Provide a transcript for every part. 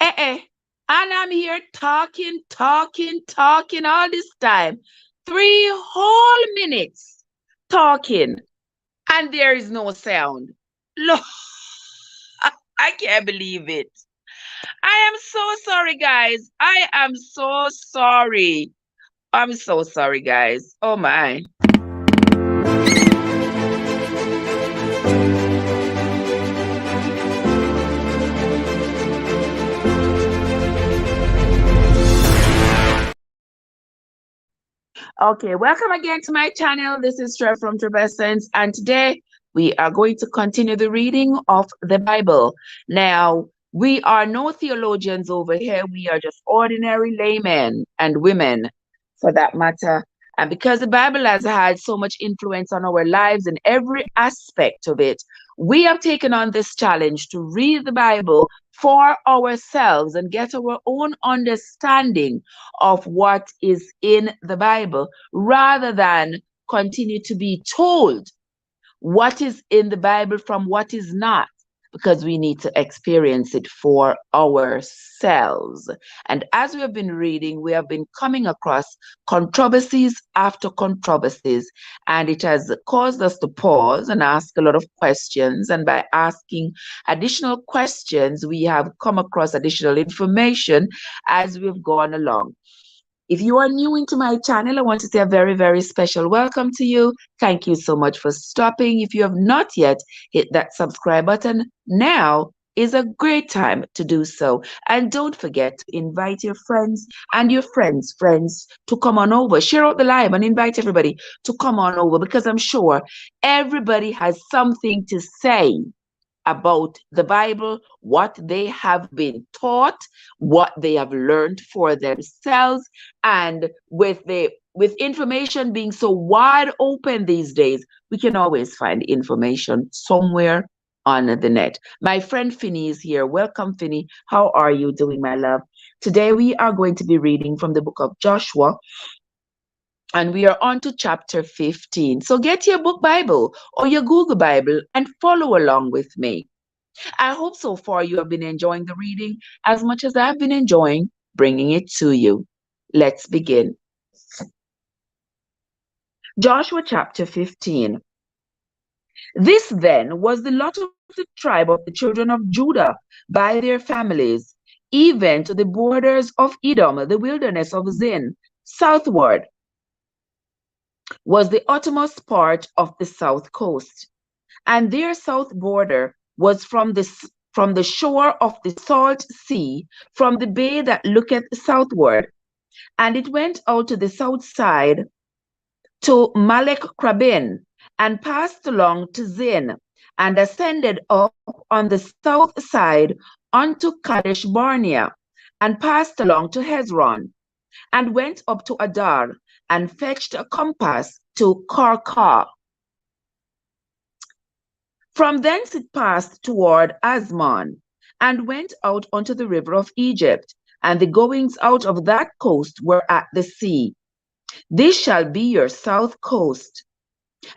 Eh. And I'm here talking all this time. 3 whole minutes talking, and there is no sound. Look, I can't believe it. I am so sorry, guys. I am so sorry. I'm so sorry, guys. Oh my. Okay, welcome again to my channel. This is Trev from Trevessence, and today we are going to continue the reading of the Bible. Now, we are no theologians over here. We are just ordinary laymen and women, for that matter. And because the Bible has had so much influence on our lives in every aspect of it, we have taken on this challenge to read the Bible for ourselves and get our own understanding of what is in the Bible rather than continue to be told what is in the Bible from what is not, because we need to experience it for ourselves. And as we have been reading, we have been coming across controversies after controversies, and it has caused us to pause and ask a lot of questions. And by asking additional questions, we have come across additional information as we've gone along. If you are new into my channel, I want to say a very, very special welcome to you. Thank you so much for stopping. If you have not yet hit that subscribe button, now is a great time to do so. And don't forget to invite your friends and your friends to come on over. Share out the live and invite everybody to come on over, because I'm sure everybody has something to say about the Bible, what they have been taught, what they have learned for themselves, and with information being so wide open these days, we can always find information somewhere on the net. My friend Finney is here. Welcome, Finney. How are you doing, my love? Today we are going to be reading from the book of Joshua, and we are on to chapter 15. So get your book Bible or your Google Bible and follow along with me. I hope so far you have been enjoying the reading as much as I've been enjoying bringing it to you. Let's begin. Joshua chapter 15. This then was the lot of the tribe of the children of Judah by their families, even to the borders of Edom, the wilderness of Zin, southward was the uttermost part of the south coast, and their south border was from the shore of the salt sea, from the bay that looketh southward, and it went out to the south side to Malek Krabin, and passed along to Zin, and ascended up on the south side unto Kadesh Barnea, and passed along to Hezron, and went up to Adar, and fetched a compass to Karkar. From thence it passed toward Asmon, and went out unto the river of Egypt, and the goings out of that coast were at the sea. This shall be your south coast.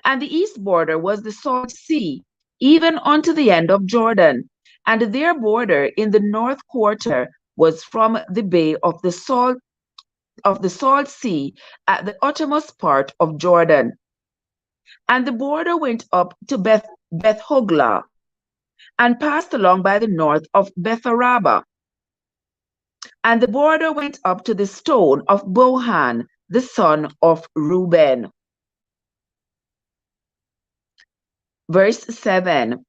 And the east border was the salt sea, even unto the end of Jordan, and their border in the north quarter was from the bay of the salt sea at the uttermost part of Jordan. And the border went up to Beth Hoglah, and passed along by the north of Betharaba. And the border went up to the stone of Bohan, the son of Reuben. Verse 7.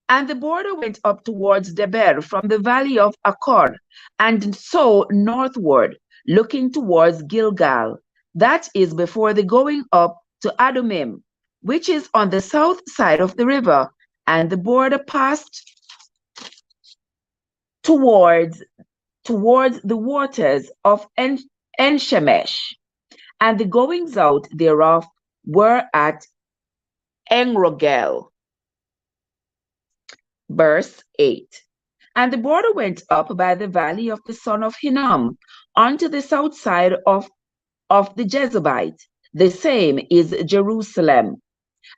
And the border went up towards Deber from the valley of Achor, and so northward, looking towards Gilgal, that is before the going up to Adumim, which is on the south side of the river, and the border passed towards the waters of Enshemesh, and the goings out thereof were at Enrogel. Verse 8. And the border went up by the valley of the son of Hinnom unto the south side of the Jezebite. The same is Jerusalem.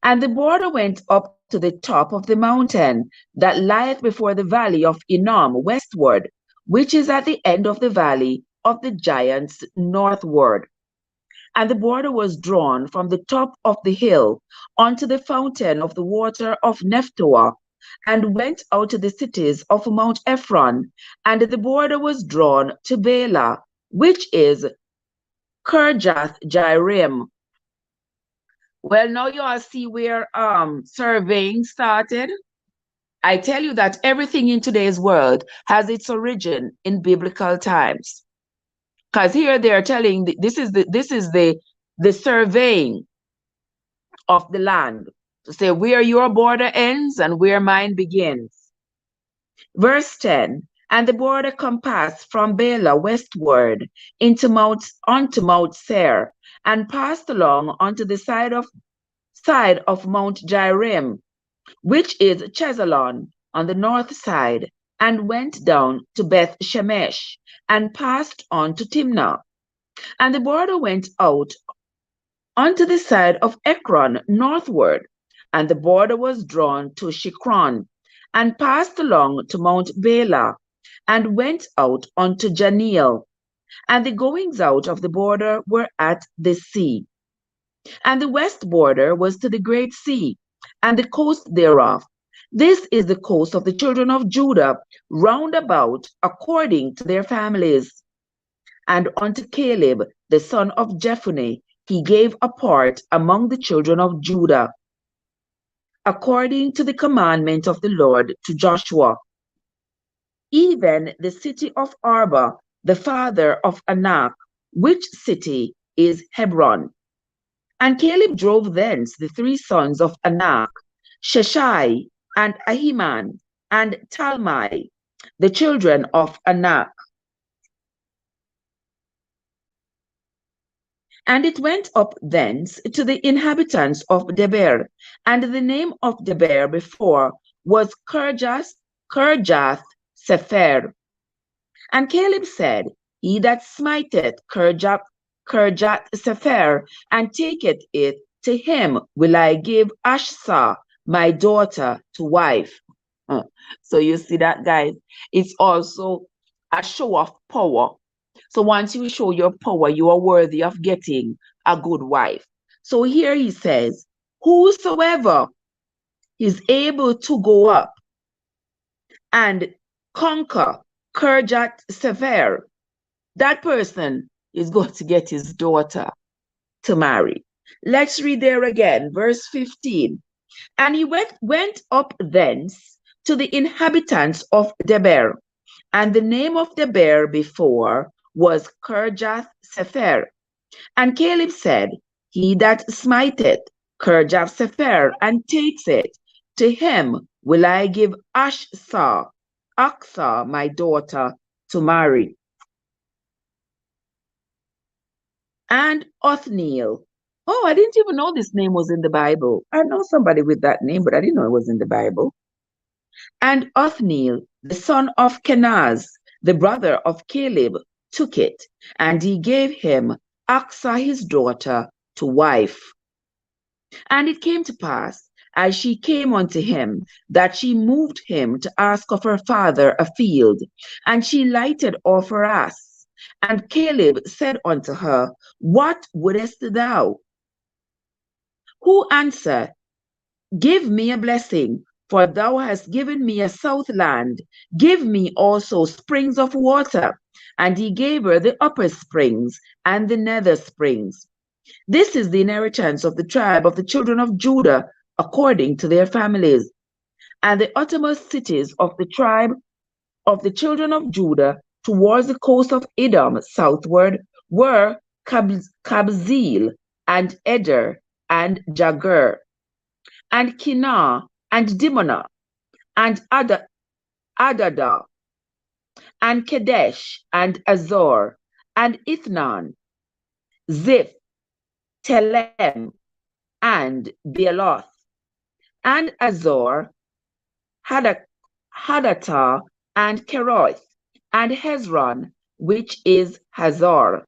And the border went up to the top of the mountain that lieth before the valley of Hinnom westward, which is at the end of the valley of the giants northward. And the border was drawn from the top of the hill unto the fountain of the water of Nephtoah, and went out to the cities of Mount Ephron, and the border was drawn to Bela, which is Kirjath Jearim. Well, now you all see where surveying started. I tell you that everything in today's world has its origin in biblical times. Because here they are telling this is the surveying of the land to say where your border ends and where mine begins. Verse 10, and the border compassed from Bela westward unto Mount Seir, and passed along unto the side of Mount Jearim, which is Chesalon on the north side, and went down to Beth Shemesh, and passed on to Timnah. And the border went out unto the side of Ekron northward, and the border was drawn to Shikron, and passed along to Mount Bela, and went out unto Janiel. And the goings out of the border were at the sea. And the west border was to the great sea, and the coast thereof. This is the coast of the children of Judah, round about, according to their families. And unto Caleb, the son of Jephunneh, he gave a part among the children of Judah, according to the commandment of the Lord to Joshua. Even the city of Arba, the father of Anak, which city is Hebron. And Caleb drove thence the three sons of Anak, Sheshai, and Ahiman, and Talmai, the children of Anak. And it went up thence to the inhabitants of Debir, and the name of Debir before was Kirjath Sepher. And Caleb said, he that smiteth Kirjath Sepher, and taketh it, to him will I give Ashsa, my daughter, to wife. So you see that, guys, it's also a show of power. So once you show your power, you are worthy of getting a good wife. So here he says, whosoever is able to go up and conquer Kirjath Sepher, that person is going to get his daughter to marry. Let's read there again, verse 15. And he went up thence to the inhabitants of Debir, and the name of Debir before was Kirjath Sepher. And Caleb said, he that smiteth Kirjath Sepher and takes it, to him will I give Achsah, my daughter, to marry. And Othniel. Oh, I didn't even know this name was in the Bible. I know somebody with that name, but I didn't know it was in the Bible. And Othniel, the son of Kenaz, the brother of Caleb, took it, and he gave him Achsah his daughter to wife. And it came to pass, as she came unto him, that she moved him to ask of her father a field, and she lighted off her ass. And Caleb said unto her, what wouldest thou? Who answered, give me a blessing, for thou hast given me a south land. Give me also springs of water. And he gave her the upper springs and the nether springs. This is the inheritance of the tribe of the children of Judah, according to their families. And the uttermost cities of the tribe of the children of Judah towards the coast of Edom southward were Kabzeel and Eder and Jagur and Kinah and Dimonah and Adadah and Kadesh and Azor and Ithnan, Ziph, Telem and Bealoth and Azor, Hadattah and Keroth and Hezron, which is Hazor.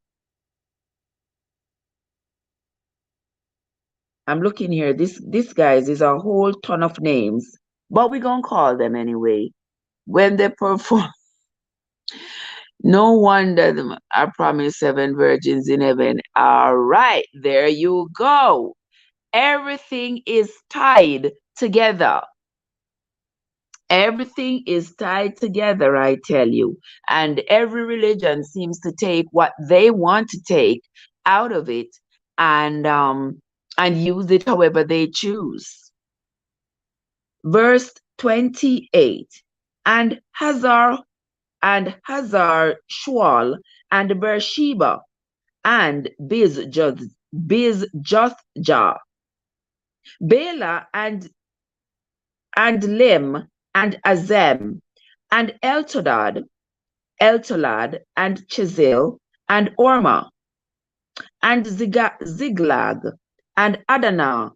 I'm looking here. This guys is a whole ton of names, but we're gonna call them anyway. When they perform No wonder I promised 7 virgins in heaven. All right, there you go. Everything is tied together. Everything is tied together, I tell you. And every religion seems to take what they want to take out of it and use it however they choose. Verse 28. And Hazar Shual and Beersheba and Bizjothjah, Bela and Lim and Azem and Eltolad and Chizil and Orma and Ziglag and Adana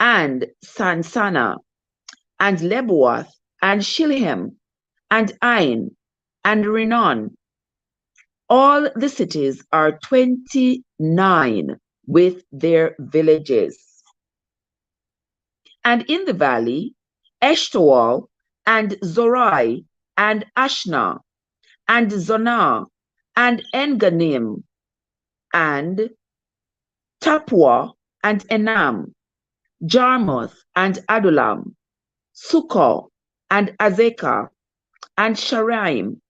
and Sansana and Lebuath and Shilhem and Ain and Rinon. All the cities are 29 with their villages. And in the valley, Eshtaol and Zorai and Ashna and Zonah and Enganim and Tapua and Enam, Jarmuth and Adulam, Sukkah and Azekah and Sharaim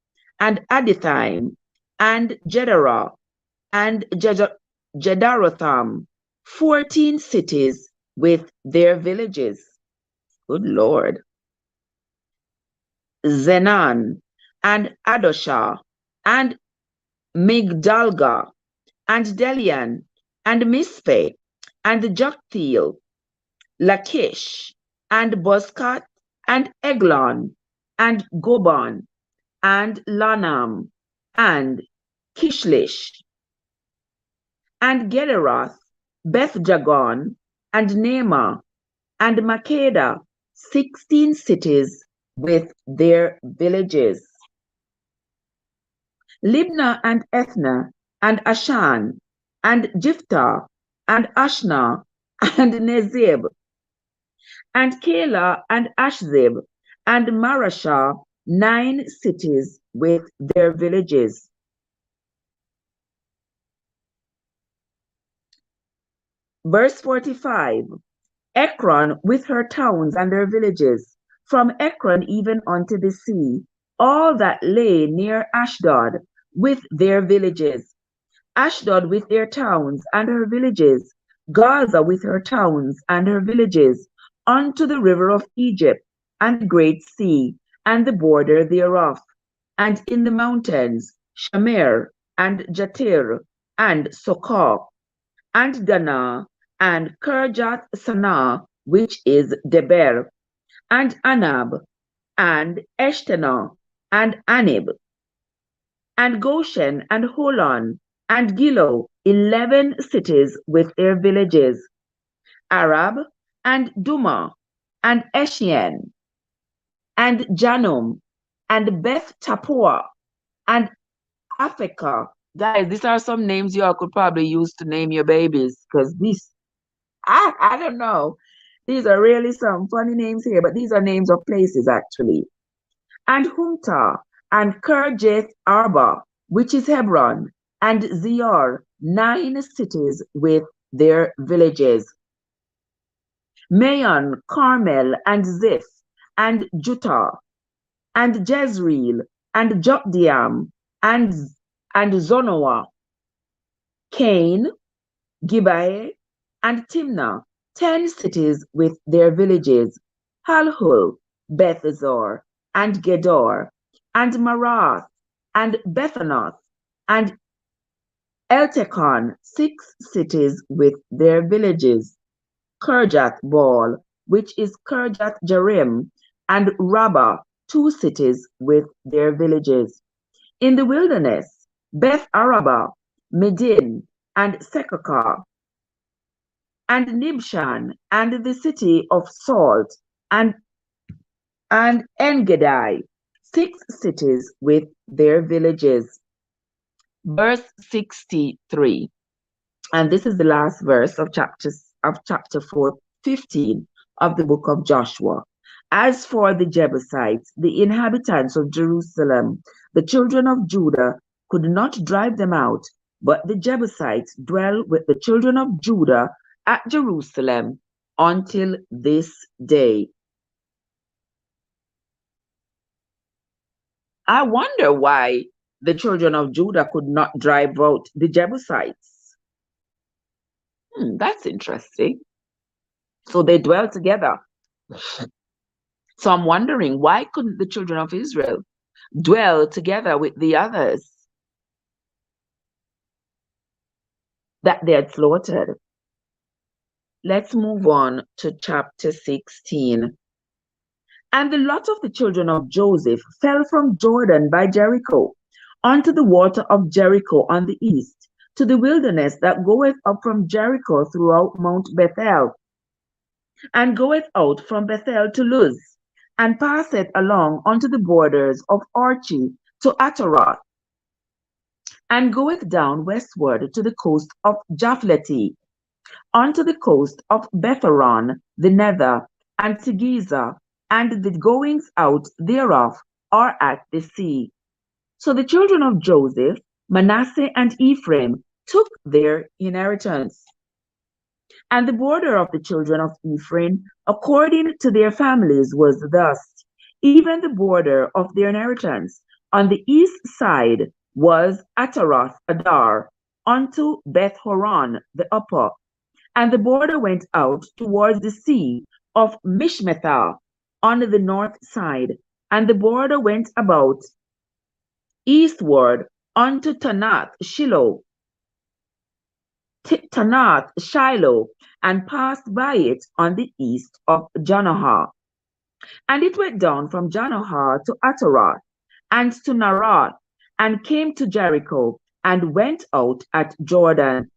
and Adithaim and Jedarah and Jedarotham, 14 cities with their villages. Good Lord. Zenan and Adoshah and Migdalga and Delian and Mispe and Joktheel, Lachish and Boscat and Eglon and Goban and Lanam and Kishlish and Gederoth, Beth-Jagon and Nema and Makeda, 16 cities with their villages. Libnah and Ethna and Ashan and Jiphthah and Ashna and Nezib and Keilah and Ashzib and Marashah, 9 cities with their villages. Verse 45, Ekron with her towns and their villages, from Ekron even unto the sea, all that lay near Ashdod with their villages. Ashdod with their towns and her villages, Gaza with her towns and her villages, unto the river of Egypt and the great sea and the border thereof, and in the mountains, Shamer and Jatir and Sokah and Dana and Kirjath Sanaa, which is Deber, and Anab and Eshtena and Anib, and Goshen and Holon and Gilo, 11 cities with their villages, Arab and Duma and Eshien and Janum and Beth Tapua and Africa. Guys, these are some names you all could probably use to name your babies, because these, I don't know. These are really some funny names here, but these are names of places actually. And Humta and Kirjath Arba, which is Hebron, and Zior, 9 cities with their villages. Maon, Carmel, and Ziph, and Juttah, and Jezreel, and Jokdeam, and Zonoah, Cain, Gibeah, and Timnah, 10 cities with their villages, Halhul, Bethazor, and Gedor, and Marath, and Bethanoth, and Eltekon, 6 cities with their villages, Kirjath Baal, which is Kirjath Jearim, and Rabbah, 2 cities with their villages. In the wilderness, Beth Arabah, Medin, and Sekakah, and Nibshan, and the city of Salt, and Engedi, 6 cities with their villages. Verse 63, and this is the last verse of chapter 15 of the book of Joshua. As for the Jebusites, the inhabitants of Jerusalem, the children of Judah could not drive them out, but the Jebusites dwell with the children of Judah at Jerusalem until this day. I wonder why the children of Judah could not drive out the Jebusites. That's interesting. So they dwell together. So I'm wondering, why couldn't the children of Israel dwell together with the others that they had slaughtered? Let's move on to chapter 16. And the lot of the children of Joseph fell from Jordan by Jericho unto the water of Jericho on the east, to the wilderness that goeth up from Jericho throughout Mount Bethel, and goeth out from Bethel to Luz, and passeth along unto the borders of Archi to Ataroth, and goeth down westward to the coast of Japhleti, unto the coast of Betharon the nether, and Tigizah, and the goings out thereof are at the sea. So the children of Joseph, Manasseh and Ephraim, took their inheritance. And the border of the children of Ephraim, according to their families, was thus: even the border of their inheritance on the east side was Ataroth Adar, unto Beth Horon the upper, and the border went out towards the sea of Mishmethah on the north side, and the border went about eastward unto Tanath Shiloh, and passed by it on the east of Janohah. And it went down from Janohah to Ataroth, and to Narath, and came to Jericho, and went out at Jordan.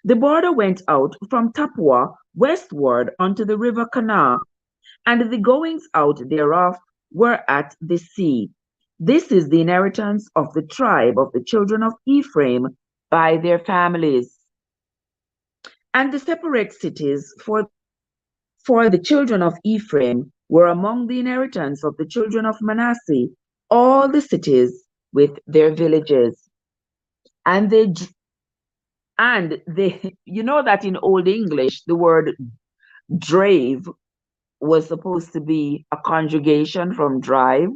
The border went out from Tapua westward unto the river Kanah, and the goings out thereof were at the sea. This is the inheritance of the tribe of the children of Ephraim by their families. And the separate cities for the children of Ephraim were among the inheritance of the children of Manasseh, all the cities with their villages. And they, you know that in Old English, the word drave was supposed to be a conjugation from drive.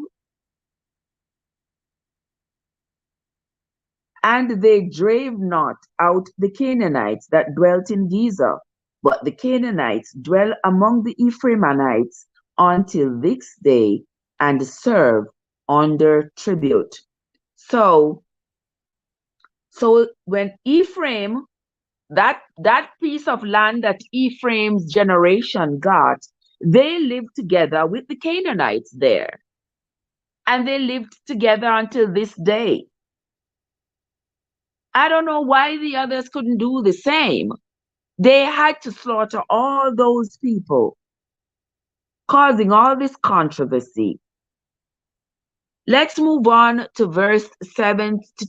And they drave not out the Canaanites that dwelt in Gezer, but the Canaanites dwell among the Ephraimites until this day, and serve under tribute. So when Ephraim, that piece of land that Ephraim's generation got, they lived together with the Canaanites there. And they lived together until this day. I don't know why the others couldn't do the same. They had to slaughter all those people, causing all this controversy. Let's move on to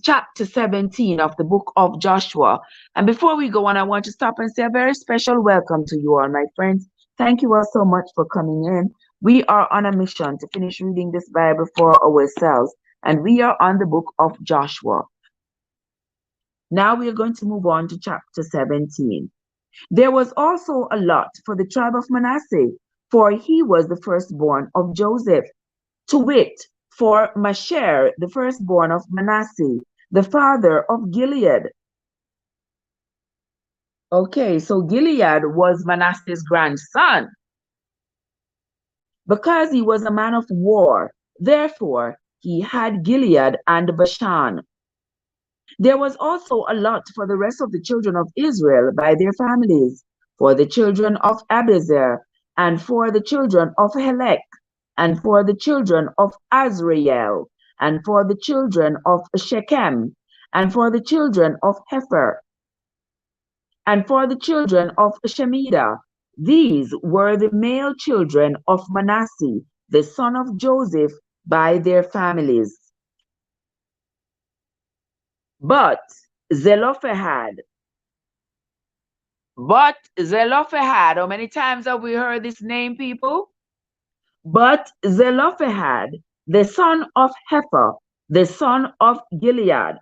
chapter 17 of the book of Joshua. And before we go on, I want to stop and say a very special welcome to you all, my friends. Thank you all so much for coming in. We are on a mission to finish reading this Bible for ourselves, and we are on the book of Joshua. Now we are going to move on to chapter 17. There was also a lot for the tribe of Manasseh, for he was the firstborn of Joseph, to wit, for Masher, the firstborn of Manasseh, the father of Gilead. Okay, so Gilead was Manasseh's grandson. Because he was a man of war, therefore he had Gilead and Bashan. There was also a lot for the rest of the children of Israel by their families, for the children of Abiezer, and for the children of Helek, and for the children of Azrael, and for the children of Shechem, and for the children of Hefer, and for the children of Shemida. These were the male children of Manasseh, the son of Joseph, by their families. But Zelophehad, how many times have we heard this name, people? But Zelophehad, the son of Hefer, the son of Gilead.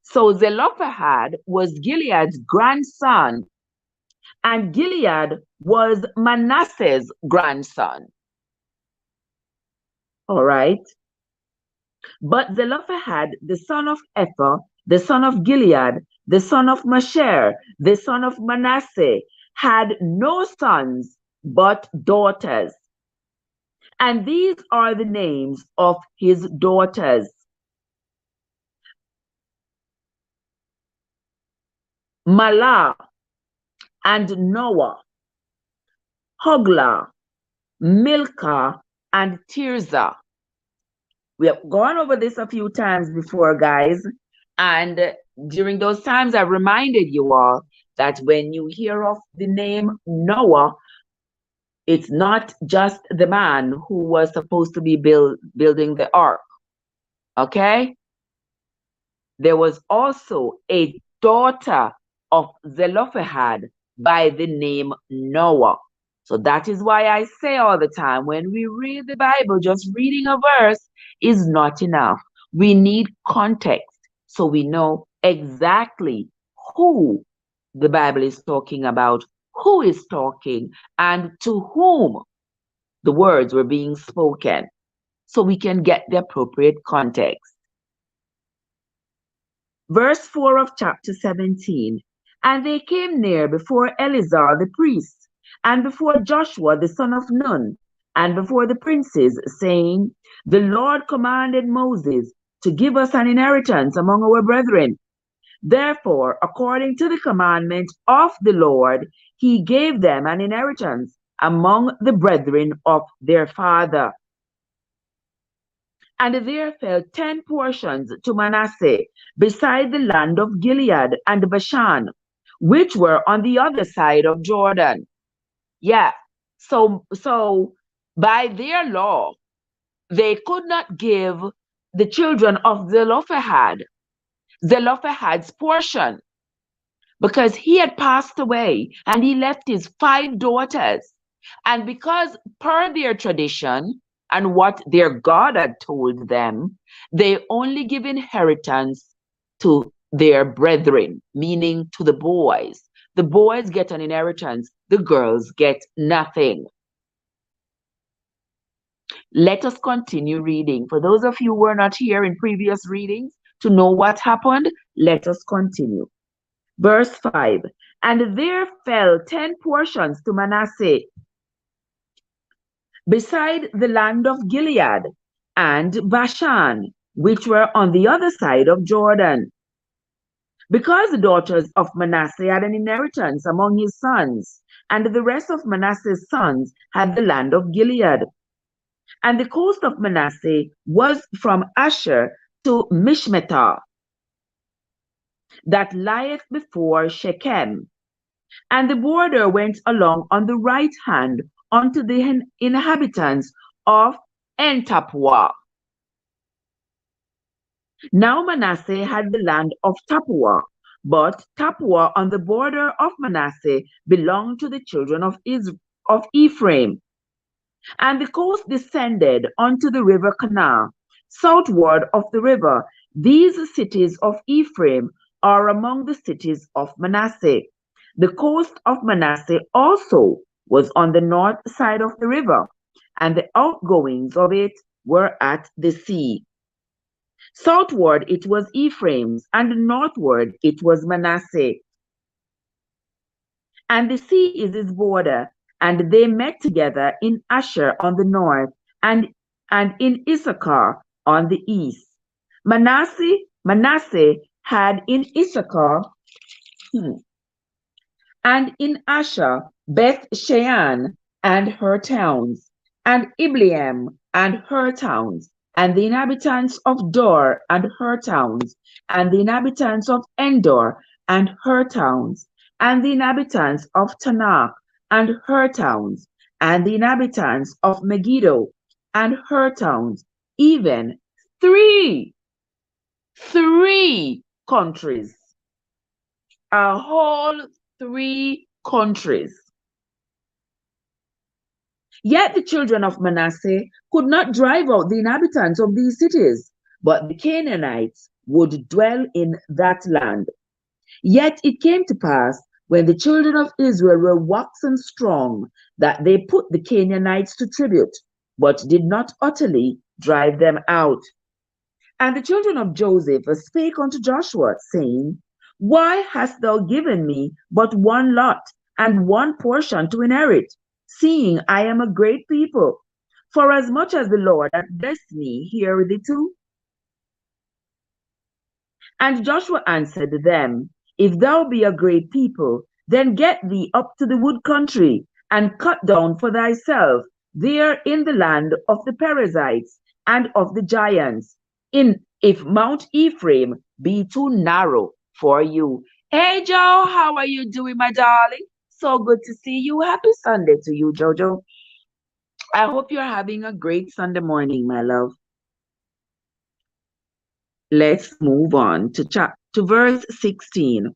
So Zelophehad was Gilead's grandson, and Gilead was Manasseh's grandson. All right. But Zelophehad, the son of Epher, the son of Gilead, the son of Masher, the son of Manasseh, had no sons but daughters. And these are the names of his daughters: Mahlah and Noah, Hoglah, Milcah, and Tirzah. We have gone over this a few times before, guys. And during those times, I reminded you all that when you hear of the name Noah, it's not just the man who was supposed to be building the ark, okay? There was also a daughter of Zelophehad by the name Noah. So that is why I say all the time, when we read the Bible, just reading a verse is not enough. We need context so we know exactly who the Bible is talking about, who is talking, and to whom the words were being spoken, so we can get the appropriate context. Verse 4 of chapter 17. And they came near before Eleazar the priest, and before Joshua the son of Nun, and before the princes, saying, The Lord commanded Moses to give us an inheritance among our brethren. Therefore, according to the commandment of the Lord, he gave them an inheritance among the brethren of their father. And there fell 10 portions to Manasseh, beside the land of Gilead and Bashan, which were on the other side of Jordan. Yeah, so by their law, they could not give the children of Zelophehad's portion, because he had passed away and he left his 5 daughters. And because per their tradition and what their God had told them, they only give inheritance to their brethren, meaning to the boys. The boys get an inheritance, the girls get nothing. Let us continue reading. For those of you who were not here in previous readings to know what happened, let us continue. Verse 5. And there fell 10 portions to Manasseh, beside the land of Gilead and Bashan, which were on the other side of Jordan. Because the daughters of Manasseh had an inheritance among his sons, and the rest of Manasseh's sons had the land of Gilead. And the coast of Manasseh was from Asher to Mishmetah, that lieth before Shechem. And the border went along on the right hand unto the inhabitants of En-tappuah. Now Manasseh had the land of Tappuah, but Tappuah on the border of Manasseh belonged to the children of Ephraim. And the coast descended unto the river Canaan, southward of the river. These cities of Ephraim are among the cities of Manasseh. The coast of Manasseh also was on the north side of the river, and the outgoings of it were at the sea. Southward it was Ephraim's, and northward it was Manasseh. And the sea is his border, and they met together in Asher on the north, and in Issachar on the east. Manasseh had in Issachar and in Asher Beth Shean and her towns, and Ibleam and her towns, and the inhabitants of Dor and her towns, and the inhabitants of Endor and her towns, and the inhabitants of Tanakh and her towns, and the inhabitants of Megiddo and her towns, even three countries, a whole 3 countries. Yet the children of Manasseh could not drive out the inhabitants of these cities, but the Canaanites would dwell in that land. Yet it came to pass, when the children of Israel were waxen strong, that they put the Canaanites to tribute, but did not utterly drive them out. And the children of Joseph spake unto Joshua, saying, Why hast thou given me but one lot and one portion to inherit, seeing I am a great people? For as much as the Lord hath blessed me, hear thee too. And Joshua answered them, If thou be a great people, then get thee up to the wood country, and cut down for thyself there in the land of the Perizzites and of the giants, in if Mount Ephraim be too narrow for you. Hey Joe, how are you doing, my darling? So good to see you. Happy Sunday to you, Jojo. I hope you're having a great Sunday morning, my love. Let's move on to verse 16.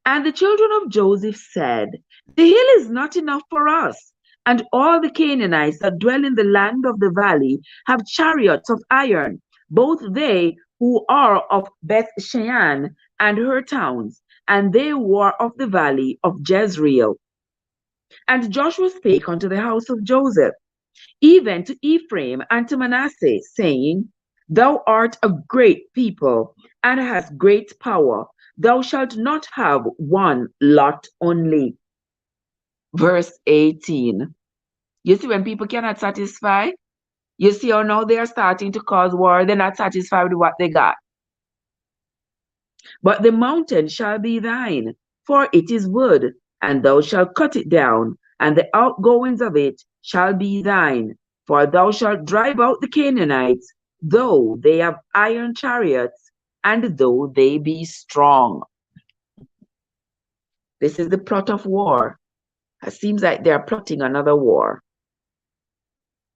And the children of Joseph said, The hill is not enough for us, and all the Canaanites that dwell in the land of the valley have chariots of iron, both they who are of Beth Shean and her towns, and they who are of the valley of Jezreel. And Joshua spake unto the house of Joseph, even to Ephraim and to Manasseh, saying, Thou art a great people, and hast great power. Thou shalt not have one lot only. Verse 18. You see, when people cannot satisfy, you see how now they are starting to cause war. They're not satisfied with what they got. But the mountain shall be thine, for it is wood, and thou shalt cut it down, and the outgoings of it shall be thine. For thou shalt drive out the Canaanites, though they have iron chariots, and though they be strong. This is the plot of war. It seems like they are plotting another war.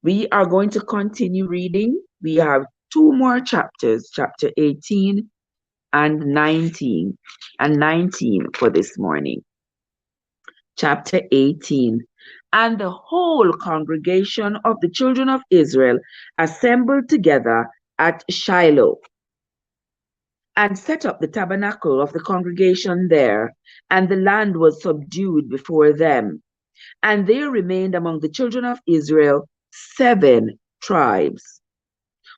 We are going to continue reading. We have two more chapters, chapter 18 and 19, and 19 for this morning. Chapter 18. And the whole congregation of the children of Israel assembled together at Shiloh, and set up the tabernacle of the congregation there, and the land was subdued before them. And there remained among the children of Israel 7 tribes,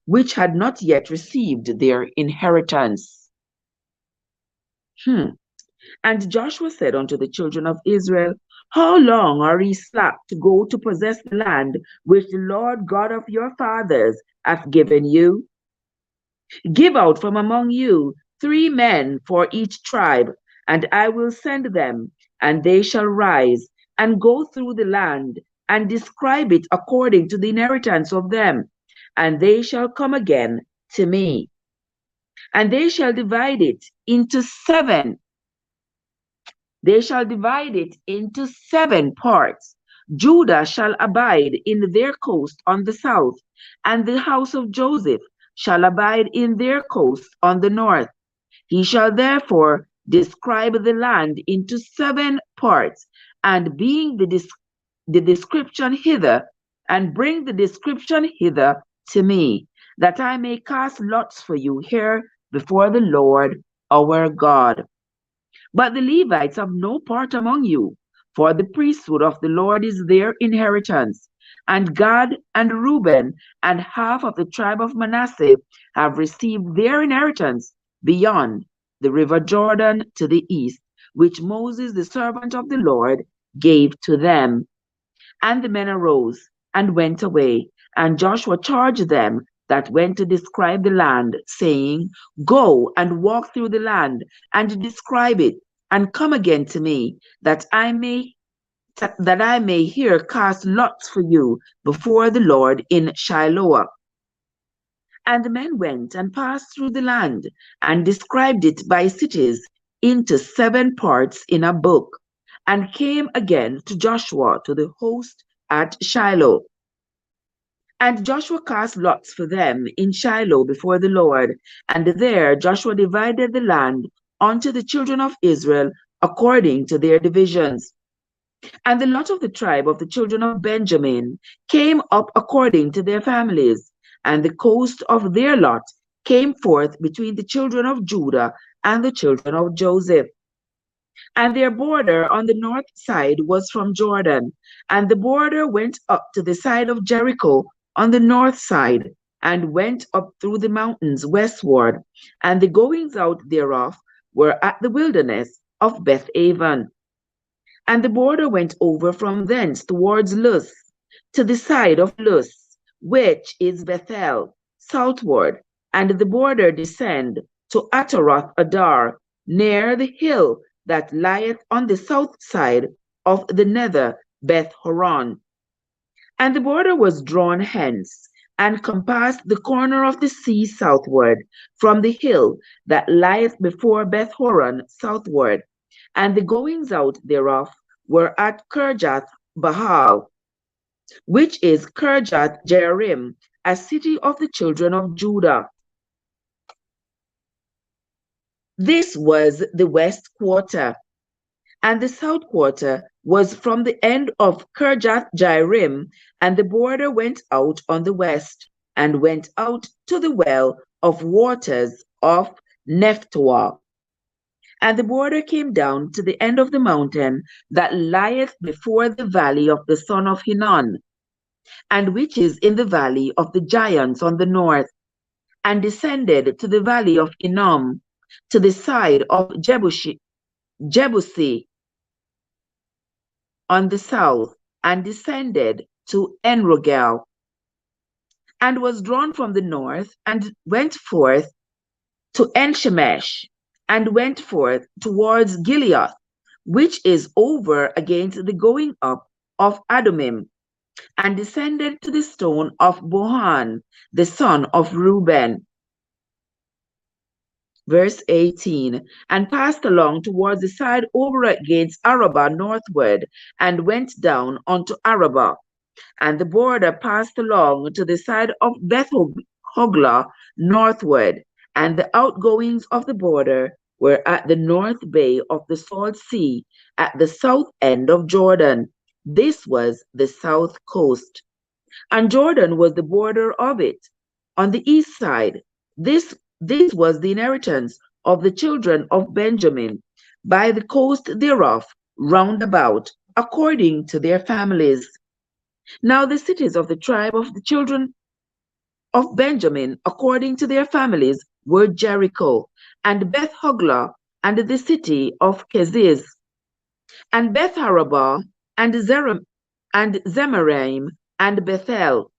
which had not yet received their inheritance. And Joshua said unto the children of Israel, How long are ye slack to go to possess the land which the Lord God of your fathers hath given you? Give out from among you 3 men for each tribe, and I will send them, and they shall rise and go through the land and describe it according to the inheritance of them, and they shall come again to me. And they shall divide it into 7. They shall divide it into 7 parts. Judah shall abide in their coast on the south, and the house of Joseph shall abide in their coast on the north. He shall therefore describe the land into 7 parts, and being the description hither, and bring the description hither to me, that I may cast lots for you here before the Lord our God. But the Levites have no part among you, for the priesthood of the Lord is their inheritance. And Gad and Reuben and half of the tribe of Manasseh have received their inheritance beyond the river Jordan to the east, which Moses, the servant of the Lord, gave to them. And the men arose and went away, and Joshua charged them that went to describe the land, saying, Go and walk through the land, and describe it, and come again to me, that I may here cast lots for you before the Lord in Shiloh. And the men went and passed through the land, and described it by cities into 7 parts in a book, and came again to Joshua to the host at Shiloh. And Joshua cast lots for them in Shiloh before the Lord, and there Joshua divided the land unto the children of Israel according to their divisions. And the lot of the tribe of the children of Benjamin came up according to their families, and the coast of their lot came forth between the children of Judah and the children of Joseph. And their border on the north side was from Jordan, and the border went up to the side of Jericho on the north side, and went up through the mountains westward, and the goings out thereof were at the wilderness of Bethaven. And the border went over from thence towards Luz, to the side of Luz, which is Bethel, southward, and the border descend to Ataroth Adar, near the hill that lieth on the south side of the nether Beth Horon. And the border was drawn hence, and compassed the corner of the sea southward, from the hill that lieth before Beth Horon southward, and the goings out thereof were at Kirjath Baal, which is Kirjath Jearim, a city of the children of Judah. This was the west quarter, and the south quarter was from the end of Kirjath Jearim, and the border went out on the west, and went out to the well of waters of Nephtoah. And the border came down to the end of the mountain that lieth before the valley of the son of Hinnon, and which is in the valley of the giants on the north, and descended to the valley of Hinnom, to the side of Jebusi on the south, and descended to Enrogel, and was drawn from the north, and went forth to Enshemesh, and went forth towards Gilead, which is over against the going up of Adumim, and descended to the stone of Bohan, the son of Reuben. Verse 18, and passed along towards the side over against Arabah northward, and went down unto Arabah. And the border passed along to the side of Beth Hoglah northward, and the outgoings of the border were at the north bay of the Salt Sea, at the south end of Jordan. This was the south coast. And Jordan was the border of it. On the east side, this was the inheritance of the children of Benjamin, by the coast thereof, round about, according to their families. Now the cities of the tribe of the children of Benjamin, according to their families, were Jericho, and Beth Hoglah, and the city of Keziz, and Beth Arabah, and Zemaraim, and Bethel,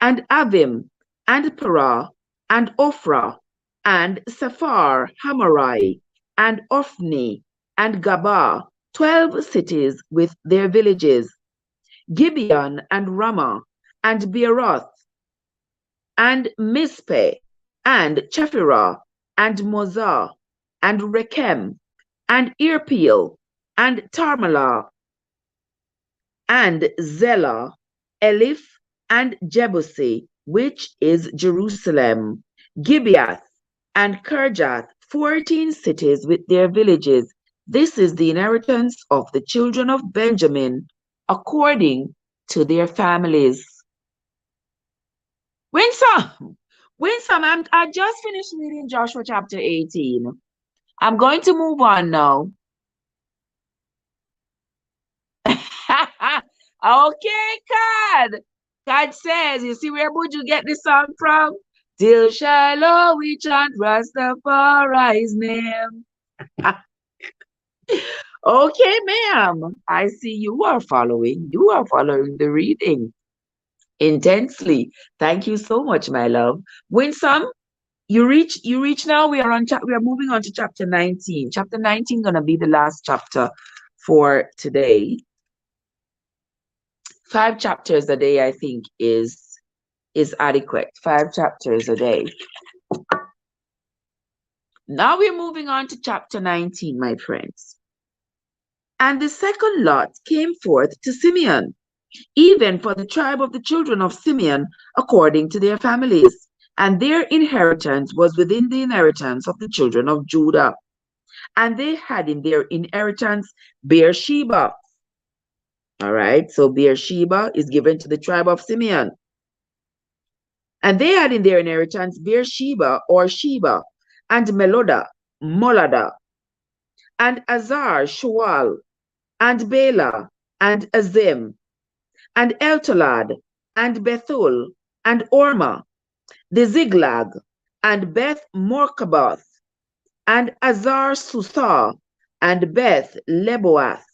and Avim, and Parah, and Ophrah, and Sephar Hamarai, and Ophni, and Gabah, 12 cities with their villages, Gibeon, and Ramah, and Beeroth, and Mizpeh, and Chephirah, and Mozah, and Rechem, and Irpeel, and Tarmalah, and Zelah, Eliph, and Jebusi, which is Jerusalem, Gibeath, and Kirjath, 14 cities with their villages. This is the inheritance of the children of Benjamin, according to their families. Winsome, I just finished reading Joshua chapter 18. I'm going to move on now. Okay, God says, you see where would you get this song from? Till Shiloh we chant Rastafari's name. Okay, ma'am. I see you are following. You are following the reading intensely. Thank you so much, my love. Winsome, you reach now. We are moving on to chapter 19. Chapter 19 gonna be the last chapter for today. 5 chapters a day, I think, is adequate. 5 chapters a day. Now we're moving on to chapter 19, my friends. And the second lot came forth to Simeon, even for the tribe of the children of Simeon, according to their families. And their inheritance was within the inheritance of the children of Judah. And they had in their inheritance Beersheba. All right, so Beersheba is given to the tribe of Simeon. And they had in their inheritance Beersheba or Sheba, and Meloda, Molada, and Azar, Shual, and Bela, and Azim, and Eltolad, and Bethul, and Orma, the Ziglag, and Beth Morkaboth, and Azar Susah, and Beth Leboath,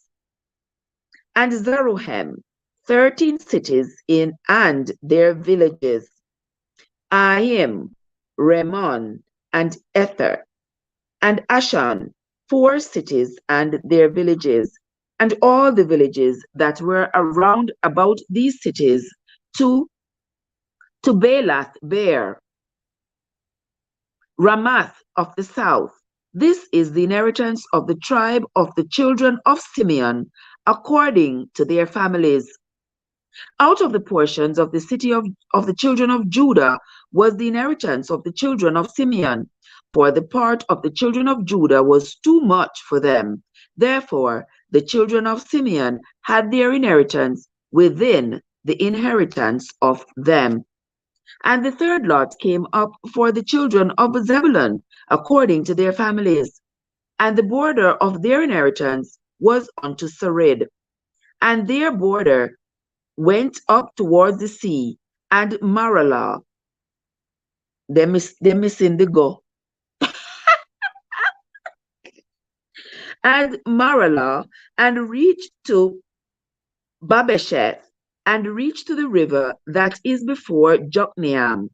and Zeruhem, 13 cities in and their villages, Ahim, Ramon, and Ether, and Ashan, 4 cities and their villages, and all the villages that were around about these cities, to Baalath Bear, Ramath of the south. This is the inheritance of the tribe of the children of Simeon, according to their families. Out of the portions of the city of the children of Judah was the inheritance of the children of Simeon, for the part of the children of Judah was too much for them. Therefore, the children of Simeon had their inheritance within the inheritance of them. And the third lot came up for the children of Zebulun, according to their families. And the border of their inheritance was unto Sarid. And their border went up towards the sea, and Maralah. They're missing the go. And Maralah, and reached to Babesheth, and reached to the river that is before Jokneam,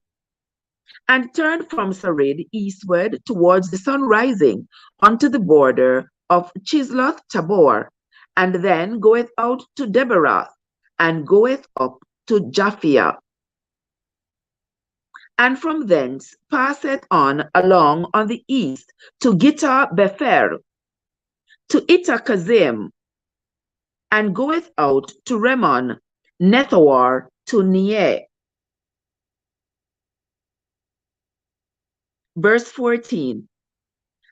and turned from Sarid eastward towards the sun rising unto the border of Chisloth Tabor, and then goeth out to Debaroth, and goeth up to Japhia, and from thence passeth on along on the east to Gitta Befer, to Itakazim, and goeth out to Remon, Nethawar, to Nieh. Verse 14.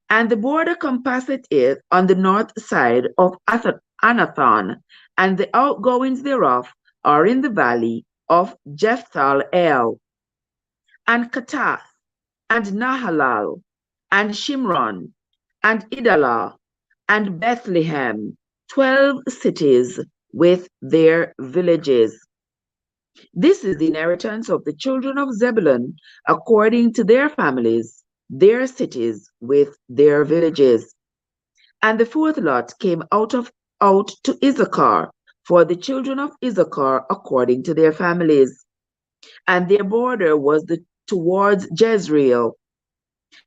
And the border compasseth it on the north side of Anathon, and the outgoings thereof are in the valley of Jephthal El, and Katath, and Nahalal, and Shimron, and Idalah, and Bethlehem, 12 cities with their villages. This is the inheritance of the children of Zebulun, according to their families, their cities with their villages. And the fourth lot came out to Issachar, for the children of Issachar according to their families. And their border was towards Jezreel,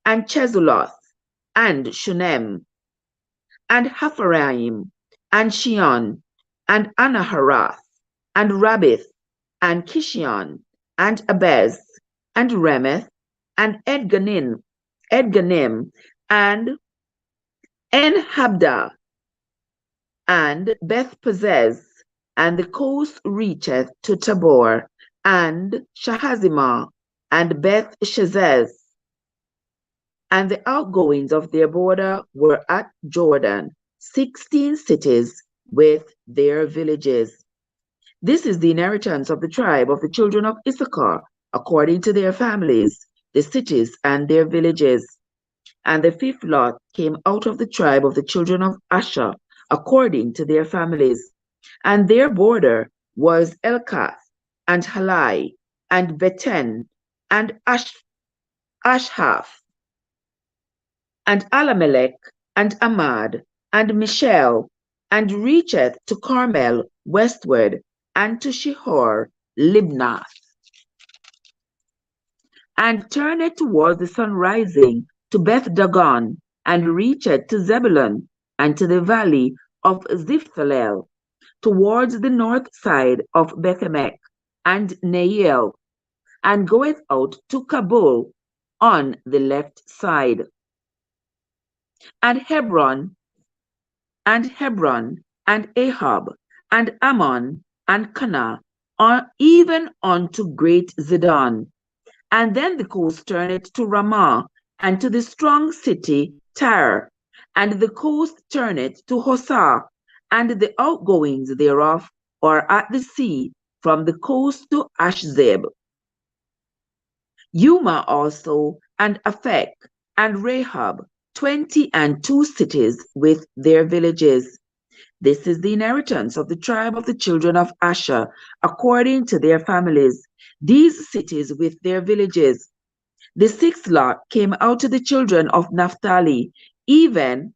and Chezuloth, and Shunem, and Hapharaim, and Shion, and Anaharath, and Rabbith, and Kishion, and Abez, and Remeth, and Edganim, and Enhabdah, and Beth-Pazez, and the coast reacheth to Tabor, and Shahazimah, and Beth-Shezez. And the outgoings of their border were at Jordan, 16 cities with their villages. This is the inheritance of the tribe of the children of Issachar, according to their families, the cities and their villages. And the fifth lot came out of the tribe of the children of Asher, according to their families. And their border was Elkath, and Halai, and Beten, and Ashhaf, and Alamelech, and Amad, and Michel, and reacheth to Carmel westward, and to Shihor, Libnath, and turneth towards the sun rising to Beth Dagon, and reacheth to Zebulun, and to the valley of Ziphthalel, towards the north side of Bethemech, and Neiel, and goeth out to Kabul on the left side. And Hebron, and Ahab, and Ammon, and Cana, even unto great Zidon. And then the coast turneth to Ramah, and to the strong city Tyre, and the coast turneth to Hosah, and the outgoings thereof are at the sea, from the coast to Ashzeb. Yuma also, and Aphek, and Rahab, 22 cities with their villages. This is the inheritance of the tribe of the children of Asher, according to their families. These cities with their villages. The sixth lot came out to the children of Naphtali, even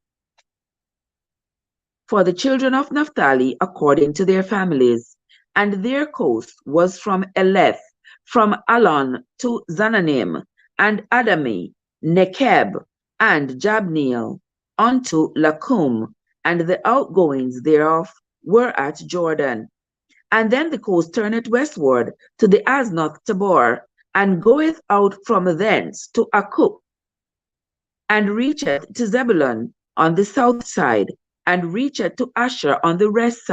for the children of Naphtali according to their families. And their coast was from Eleph, from Alon to Zananim, and Adami, Nekeb, and Jabneel, unto Lacum, and the outgoings thereof were at Jordan. And then the coast turneth westward to the Aznoth Tabor, and goeth out from thence to Akuk, and reacheth to Zebulun on the south side, and reacheth to Asher on the west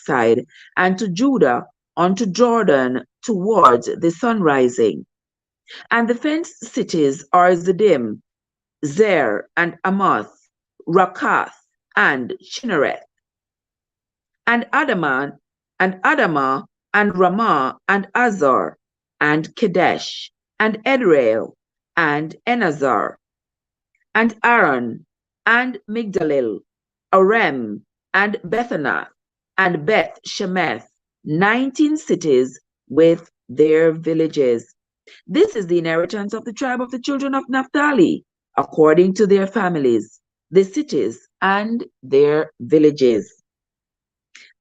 side, and to Judah unto Jordan towards the sun rising. And the fenced cities are Ziddim, Zer, and Amoth, Rakath, and Chinnereth, and Adamah, and Ramah, and Azor, and Kadesh, and Edrael, and Enazar, and Aaron, and Migdalil, Arem, and Bethanath, and Beth Shemeth, 19 cities with their villages. This is the inheritance of the tribe of the children of Naphtali, according to their families, the cities and their villages.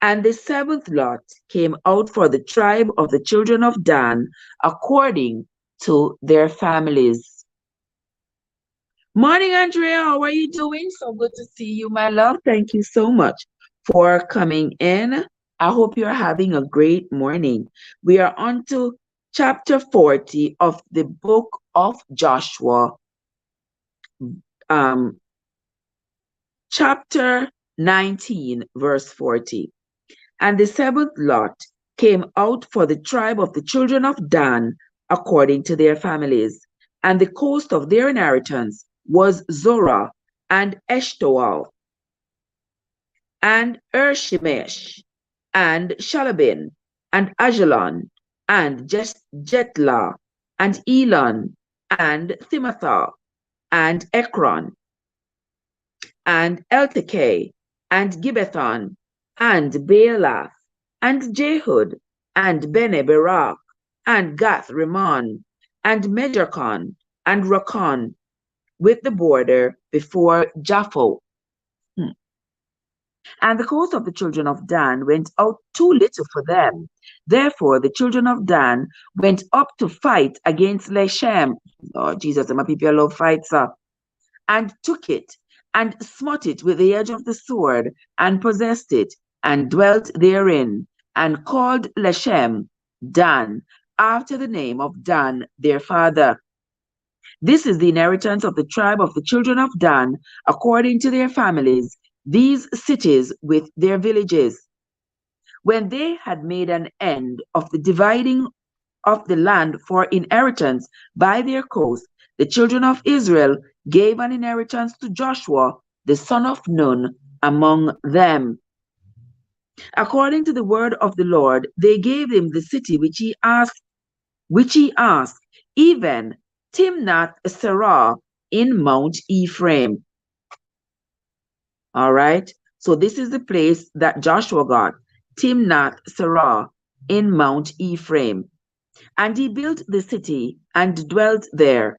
And the seventh lot came out for the tribe of the children of Dan, according to their families. Morning, Andrea. How are you doing? So good to see you, my love. Thank you so much for coming in. I hope you're having a great morning. We are on to chapter 40 of the book of Joshua, chapter 19, verse 40. And the seventh lot came out for the tribe of the children of Dan, according to their families. And the coast of their inheritance was Zorah, and Eshtaol, and Ershemesh, and Shalabin, and Ajalon, and Jetlah, and Elon, and Thimathah, and Ekron, and Eltekeh, and Gibbethon, and Baalath, and Jehud, and Bene Berak, and Gath Rimmon, and Mejarkon, and Rakon, with the border before Japheth. And the coast of the children of Dan went out too little for them. Therefore the children of Dan went up to fight against Leshem. Oh, Jesus, my people love fights, and took it, and smote it with the edge of the sword, and possessed it, and dwelt therein, and called Leshem Dan, after the name of Dan their father. This is the inheritance of the tribe of the children of Dan, according to their families, these cities with their villages. When they had made an end of the dividing of the land for inheritance by their coast, the children of Israel gave an inheritance to Joshua, the son of Nun, among them. According to the word of the Lord, they gave him the city which he asked, even Timnath Serah in Mount Ephraim. All right. So this is the place that Joshua got, Timnath Serah in Mount Ephraim. And he built the city and dwelt there.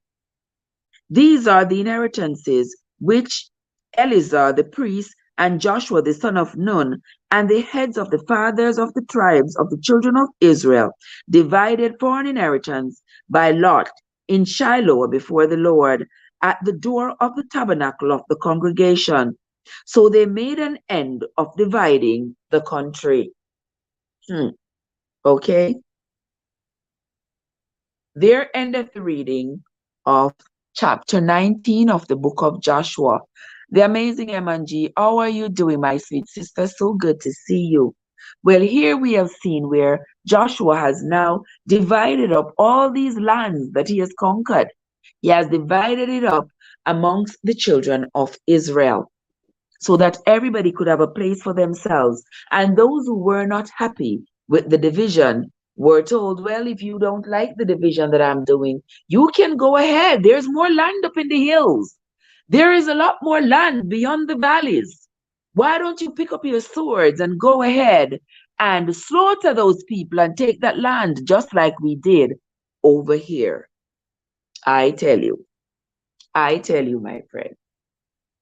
These are the inheritances which Eleazar the priest and Joshua the son of Nun and the heads of the fathers of the tribes of the children of Israel divided for an inheritance by lot in Shiloh before the Lord at the door of the tabernacle of the congregation. So they made an end of dividing the country. Okay. There endeth the reading of chapter 19 of the book of Joshua. The amazing M&G, how are you doing, my sweet sister? So good to see you. Well, here we have seen where Joshua has now divided up all these lands that he has conquered. He has divided it up amongst the children of Israel so that everybody could have a place for themselves. And those who were not happy with the division We're told, well, if you don't like the division that I'm doing, you can go ahead. There's more land up in the hills. There is a lot more land beyond the valleys. Why don't you pick up your swords and go ahead and slaughter those people and take that land just like we did over here? I tell you, my friend,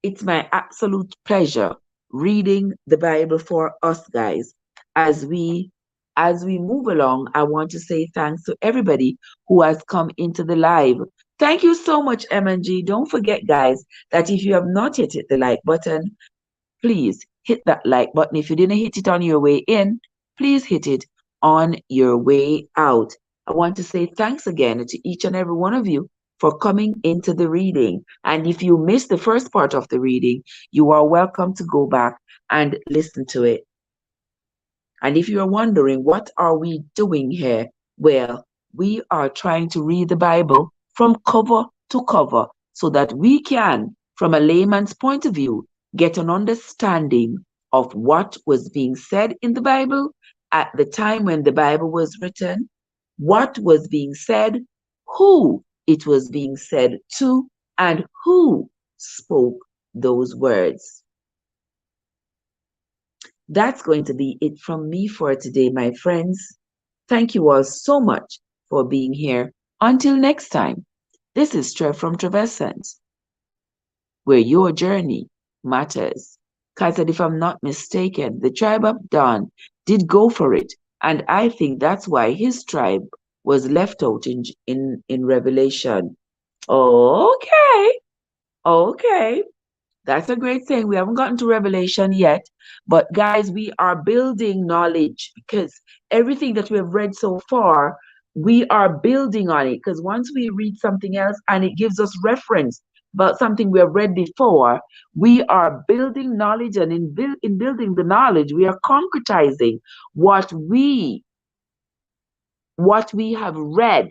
it's my absolute pleasure reading the Bible for us guys. As we move along, I want to say thanks to everybody who has come into the live. Thank you so much, M&G. Don't forget, guys, that if you have not yet hit the like button, please hit that like button. If you didn't hit it on your way in, please hit it on your way out. I want to say thanks again to each and every one of you for coming into the reading. And if you missed the first part of the reading, you are welcome to go back and listen to it. And if you're wondering, what are we doing here? Well, we are trying to read the Bible from cover to cover so that we can, from a layman's point of view, get an understanding of what was being said in the Bible at the time when the Bible was written, what was being said, who it was being said to, and who spoke those words. That's going to be it from me for today, my friends. Thank you all so much for being here. Until next time, this is Trev from Trevessence, where your journey matters. Because if I'm not mistaken, the tribe of Dan did go for it. And I think that's why his tribe was left out in Revelation. Okay. That's a great thing. We haven't gotten to Revelation yet, but guys, we are building knowledge because everything that we have read so far, we are building on it. Because once we read something else and it gives us reference about something we have read before, we are building knowledge, and in building the knowledge, we are concretizing what we have read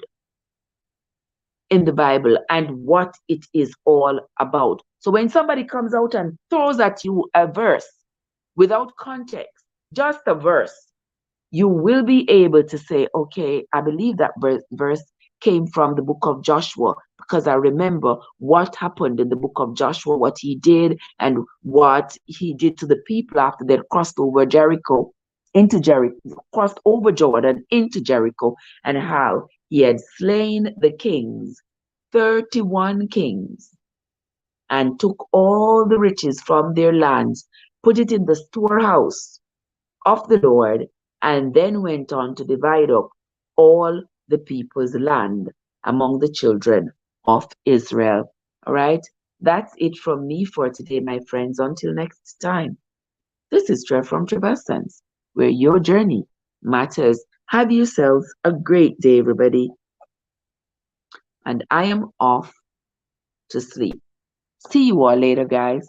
in the Bible and what it is all about. So when somebody comes out and throws at you a verse without context, just a verse, you will be able to say, okay, I believe that verse came from the book of Joshua, because I remember what happened in the book of Joshua, what he did and what he did to the people after they crossed over crossed over Jordan into Jericho, and how he had slain the kings, 31 kings, and took all the riches from their lands, put it in the storehouse of the Lord, and then went on to divide up all the people's land among the children of Israel. All right, that's it from me for today, my friends. Until next time, this is Trev from Trevessence, where your journey matters. Have yourselves a great day, everybody. And I am off to sleep. See you all later, guys.